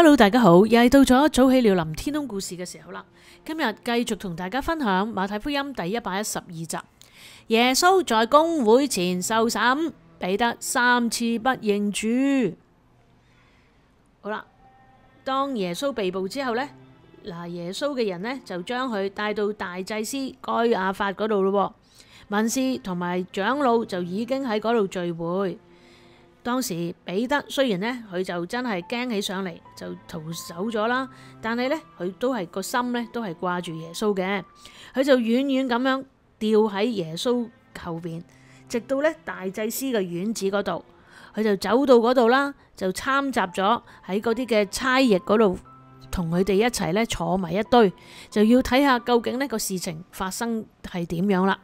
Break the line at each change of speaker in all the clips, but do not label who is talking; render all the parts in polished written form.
Hello， 大家好，又係到咗早起了林天空故事嘅時候啦。今日繼續同大家分享馬太福音第112集。耶穌在公會前受審，彼得3次不認主。好啦，當耶穌被捕之後呢，耶穌嘅人呢就將佢帶到大祭司該亞法嗰度咯。文士同埋長老就已經喺嗰度聚會。當時彼得雖然呢，佢就真係驚起上嚟，就逃走咗啦，但係呢，佢都係個心呢都係掛住耶穌嘅，佢就遠遠咁樣吊喺耶穌後邊，直到呢大祭司嘅院子嗰度，佢就走到嗰度啦，就參雜咗喺嗰啲嘅差役嗰度，同佢哋一齊呢坐埋一堆，就要睇下究竟呢個事情發生係點樣啦。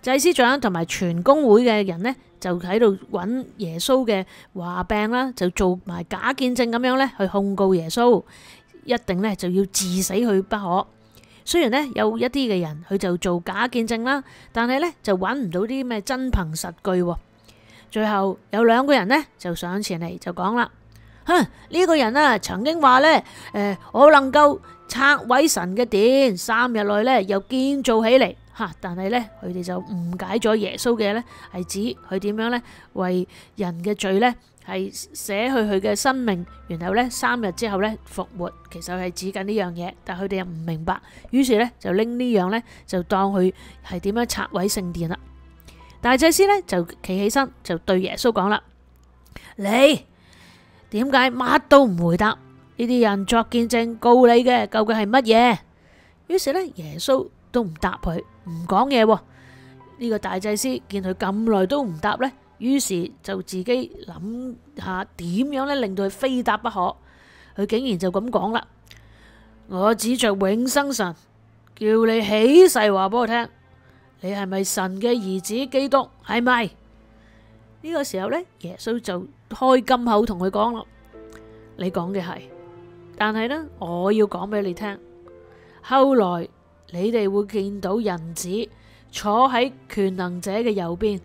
祭司長同埋全公會嘅人呢，就喺度揾耶穌嘅話柄啦，就做埋假見證咁樣呢去控告耶穌，一定呢就要治死佢不可。雖然呢有一啲嘅人佢就做假見證啦，但係呢就揾唔到啲咩真憑實據。最後有2個人呢就上前嚟就講啦，呢個人啊曾經話呢，我能夠拆毀神嘅殿，3日內呢又建造起嚟。但係呢，佢哋就誤解咗耶穌嘅呢係指佢點樣呢為人嘅罪呢係捨去佢嘅生命，然後呢3日之後呢復活，其實係指緊呢樣嘢，但佢哋又唔明白，於是呢就拎呢樣呢就當佢係點樣拆毀聖殿啦。大祭司呢就企起身就對耶穌講啦，你點解乜都唔回答？呢啲人作見證告你嘅究竟係乜嘢？於是呢耶穌都唔答佢，唔講嘢。呢個大祭司見佢咁耐都唔答呢，於是就自己諗下點樣呢令到佢非答不可。佢竟然就咁講啦，我指着永生神叫你起誓話俾我聽，你係咪神嘅兒子基督？係咪？呢個時候呢，耶穌就開金口同佢講啦，你講嘅係，但係呢，我要講俾你聽，後來你哋會見到人子坐喺權能者嘅右邊，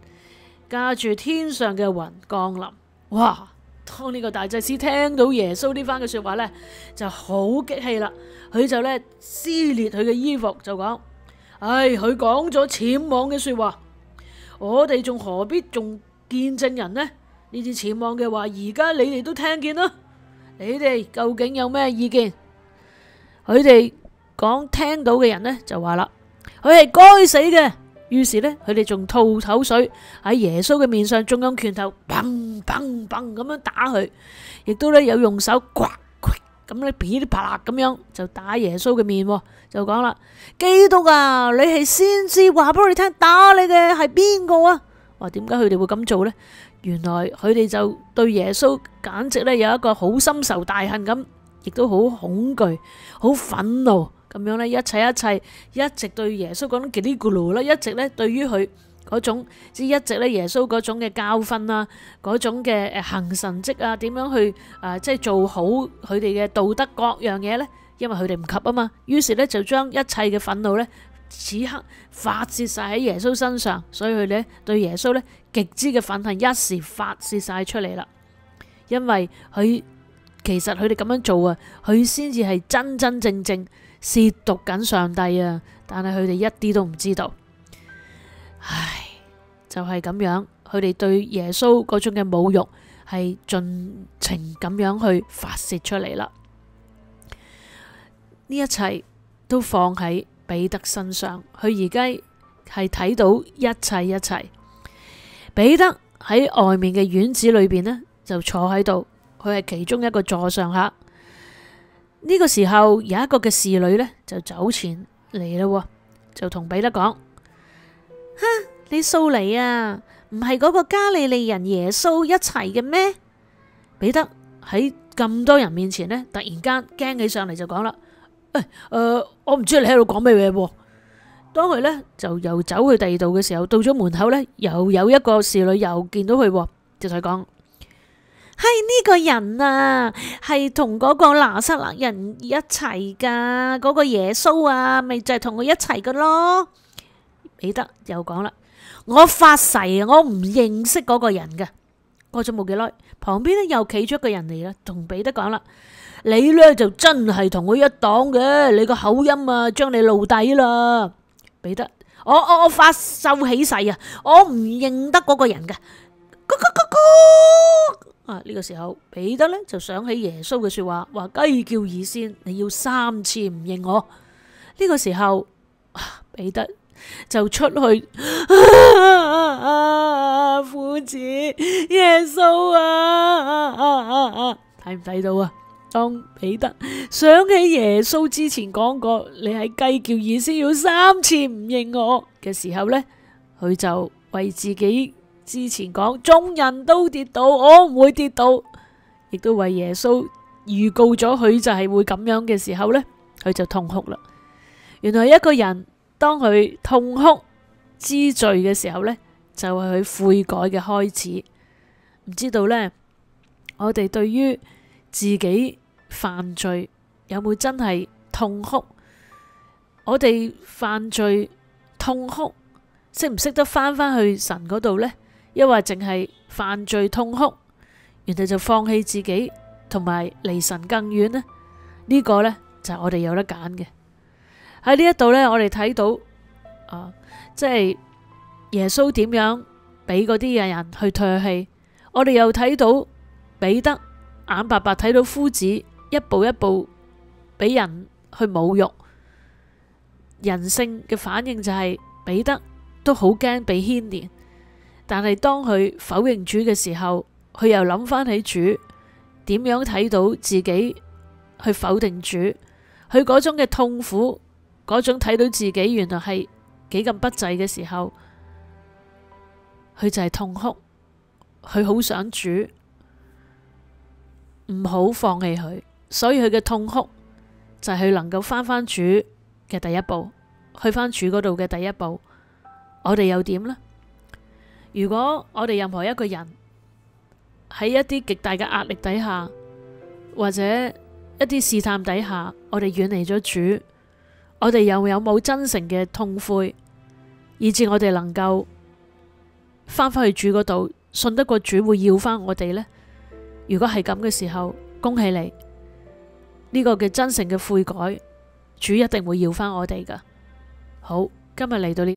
駕住天上嘅雲降臨。哇！當呢個大祭司聽到耶穌呢番嘅說話呢，就好激氣啦。佢就呢撕裂佢嘅衣服，就講：佢講咗僭妄嘅說話，我哋仲何必仲見證人呢？呢啲僭妄嘅話，而家你哋都聽見啦。你哋究竟有咩意見？佢哋講聽到嘅人呢就話啦，佢係該死嘅。於是呢，佢哋仲吐口水喺耶穌嘅面上，仲用拳頭砰砰砰咁樣打佢，亦都呢有用手刮咁呢噼里啪啦咁樣就打耶穌嘅面，就講啦，基督啊，你係先知，話俾我哋聽，打你嘅係邊個啊？話點解佢哋會咁做呢？原來佢哋就對耶穌簡直呢有一個好深仇大恨咁，亦都好恐懼、好憤怒。咁樣呢，一切一直對耶穌講嘰哩咕嚕啦，一直呢對於佢嗰種即係一直呢耶穌嗰種嘅教訓啊，嗰種嘅行神蹟啊，點樣去即係做好佢哋嘅道德各樣嘢呢？因為佢哋唔及啊嘛，於是呢就將一切嘅憤怒呢此刻發洩晒喺耶穌身上，所以佢哋對耶穌呢極之嘅憤恨一時發洩晒出嚟啦。因為佢其實佢哋咁樣做啊，佢先至係真真正正褻瀆緊上帝啊！但係佢哋一啲都唔知道，就係咁樣，佢哋對耶穌嗰種嘅侮辱係盡情咁樣去發洩出嚟啦。呢一切都放喺彼得身上，佢而家係睇到一切。彼得喺外面嘅院子裏邊呢，就坐喺度，佢係其中一個座上客。呢個時候有一個嘅侍女呢，就走前嚟啦，就同彼得講：你素嚟啊，唔係嗰個加利利人耶穌一齊嘅咩？彼得喺咁多人面前呢，突然間驚起上嚟，就講啦：我唔知你喺度講咩嘢。當佢呢，就又走去第二度嘅時候，到咗門口呢，又有一個侍女又見到佢，就同佢講：係呢個人啊，係同嗰個拿撒勒人一齊噶，嗰個耶穌啊，咪就係同佢一齊噶咯。彼得又講啦：我發誓啊，我唔認識嗰個人嘅。過咗冇幾耐，旁邊呢又企咗一個人嚟啦，同彼得講啦：你呢就真係同佢一黨嘅，你個口音啊將你露底啦。彼得，我發咒起誓啊，我唔認得嗰個人嘅。呢個時候彼得呢就想起耶穌嘅說話，話雞叫以先，你要3次唔認我。呢個時候彼得就出去，夫子耶穌啊，睇唔睇到啊？當彼得想起耶穌之前講過，你喺雞叫以先要3次唔認我嘅時候呢，佢就為自己之前講眾人都跌倒，我唔會跌倒，亦都為耶穌預告咗佢就係會咁樣嘅時候呢，佢就痛哭啦。原來一個人當佢痛哭知罪嘅時候呢，就係佢悔改嘅開始。唔知道呢，我哋對於自己犯罪有冇真係痛哭？我哋犯罪痛哭，識唔識得翻去神嗰度呢？抑或淨係犯罪痛哭，然後就放棄自己，同埋離神更遠呢？呢個呢，就係我哋有得揀嘅。喺呢一度呢，我哋睇到即係耶穌點樣俾嗰啲嘅人去唾棄。我哋又睇到彼得眼白白睇到夫子一步一步俾人去侮辱，人性嘅反應就係彼得都好驚被牽連。但係當佢否認主嘅時候，佢又諗翻起主點樣睇到自己去否定主，佢嗰種嘅痛苦，嗰種睇到自己原來係幾咁不濟嘅時候，佢就係痛哭，佢好想主唔好放棄佢，所以佢嘅痛哭就係佢能夠翻主嘅第一步，去翻主嗰度嘅第一步。我哋又點呢？如果我哋任何一個人喺一啲極大嘅壓力底下，或者一啲試探底下，我哋遠離咗主，我哋又有冇真誠嘅痛悔，以致我哋能夠翻返去主嗰度，信得過主會要翻我哋呢？如果係咁嘅時候，恭喜你，呢個嘅真誠嘅悔改，主一定會要翻我哋噶。好，今日嚟到呢。